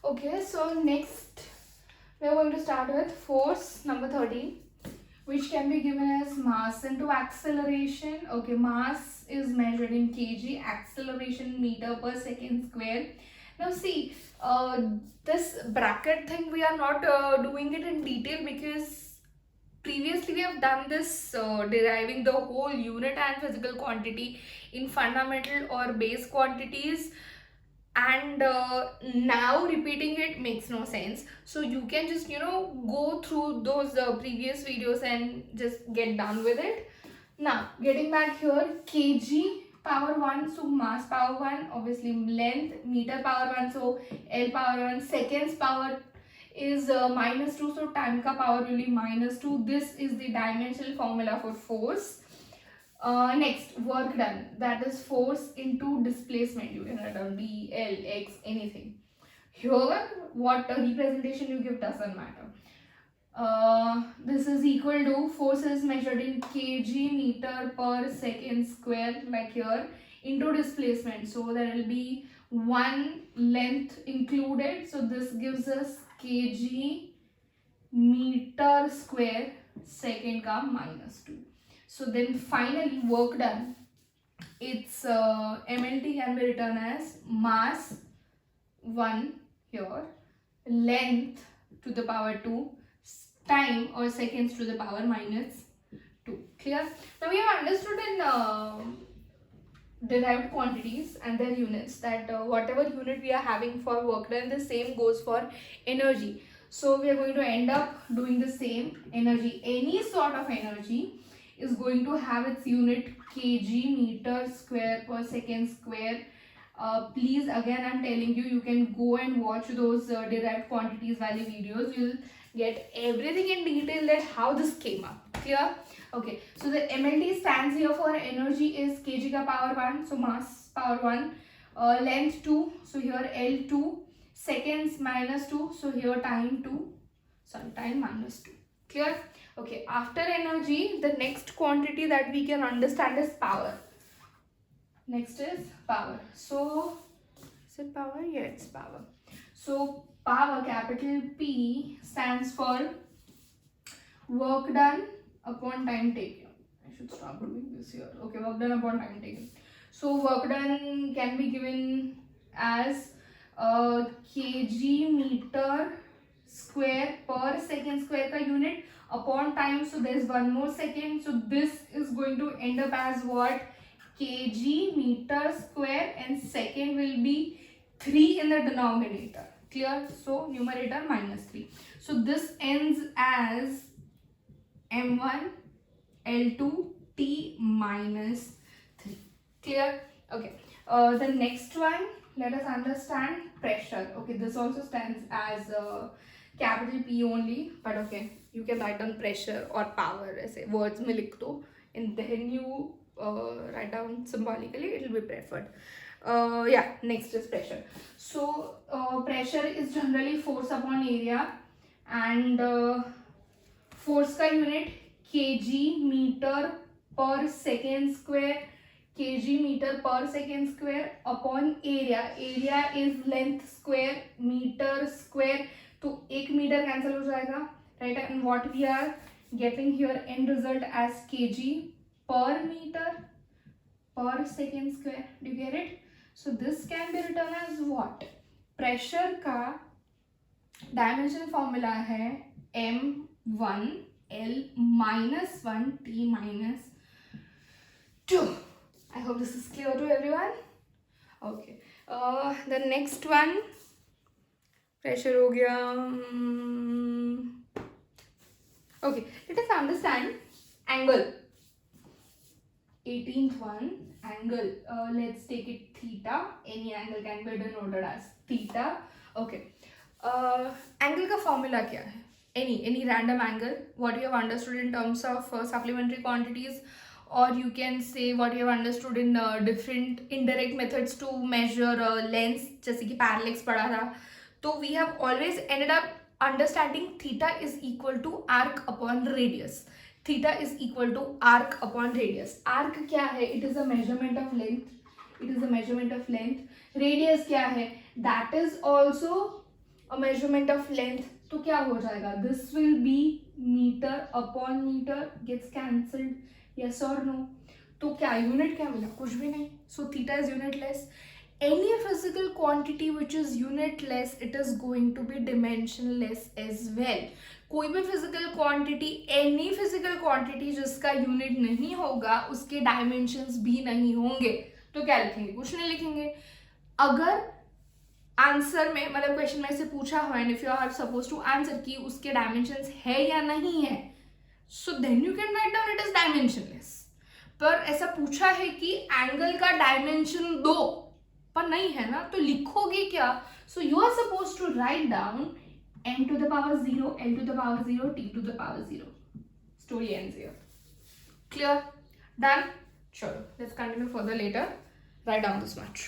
Okay, so next we are going to start with force number 13, which can be given as mass into acceleration. Okay, mass is measured in kg, acceleration meter per second square. Now see, this bracket thing we are not doing it in detail because previously we have done this deriving the whole unit and physical quantity in fundamental or base quantities, and now repeating it makes no sense. So you can just go through those previous videos and just get done with it. Now getting back here, kg power 1, so mass power 1, obviously length meter power 1, so L power 1, seconds power is -2, so time ka power will be -2. This is the dimensional formula for force. Next, work done, that is force into displacement. You can write down d, l, x, anything. Here, what representation you give doesn't matter. This is equal to, force is measured in kg meter per second square, like here, into displacement. So there will be one length included. So this gives us kg meter square second ka -2. So then finally work done, its MLT can be written as mass 1 here, length to the power 2, time or seconds to the power -2. Clear? Now we have understood in derived quantities and their units that whatever unit we are having for work done, the same goes for energy. So we are going to end up doing the same. Energy, any sort of energy is going to have its unit kg meter square per second square. Please, again I'm telling you, you can go and watch those derived quantities value videos. You'll get everything in detail that how this came up. Clear? Okay, so the MLT stands here for energy is kg ka power 1, so mass power 1, length 2, so here L2, seconds -2, so here time 2, sorry, time -2. Clear? Okay, after energy, the next quantity that we can understand is power. Next is power. So, is it power? Yeah, it's power. So, power, capital P, stands for work done upon time taken. I should stop doing this here. Okay, work done upon time taken. So, work done can be given as kg meter square per second square ka unit upon time. So there's one more second, so this is going to end up as what? Kg meter square, and second will be 3 in the denominator. Clear? So numerator -3. So this ends as m1 L2 T -3. Clear? Okay. The next one, let us understand pressure. Okay, this also stands as capital P only, but okay, you can write down pressure or power as words mein likh do, and then you write down symbolically, it will be preferred. Yeah, next is pressure. So pressure is generally force upon area, and force ka unit kg meter per second square, kg meter per second square upon area. Area is length square, meter square, तो 1 metre cancel हो जाएगा, right? And what we are getting here and result as kg per meter per second square. Do you get it? So this can be written as what? Pressure का dimension formula है m1 L -1 T -2. I hope this is clear to everyone. Okay. The next one, pressure हो गया. Okay, let us understand angle. 18th one, angle. Let's take it theta. Any angle can be denoted as theta. Okay. Angle का formula क्या है? Any random angle. What you have understood in terms of supplementary quantities, or you can say what you have understood in different indirect methods to measure lengths, जैसे कि parallax पढ़ा था. So we have always ended up understanding theta is equal to arc upon radius. Theta is equal to arc upon radius. Arc क्या है? It is a measurement of length. It is a measurement of length. Radius क्या है? That is also a measurement of length, तो क्या हो जाएगा, this will be meter upon meter, gets cancelled, yes or no. तो क्या unit क्या मिला, कुछ भी नहीं. So theta is unitless. Any physical quantity which is unitless, it is going to be dimensionless as well. कोई भी physical quantity, any physical quantity जिसका यूनिट नहीं होगा उसके डायमेंशंस भी नहीं होंगे. तो क्या लिखेंगे, कुछ नहीं लिखेंगे. अगर आंसर में मतलब क्वेश्चन में से पूछा हो and if you are suppose to answer कि उसके डायमेंशंस है या नहीं है, so then you can write down it is dimensionless. पर ऐसा पूछा है कि एंगल का डायमेंशन दो, पर नहीं है ना, तो लिखोगे क्या. So you are suppose to write down n to the power 0, l to the power 0, t to the power 0. Story ends here. Clear? Done? Sure. Let's continue further later. Write down this much.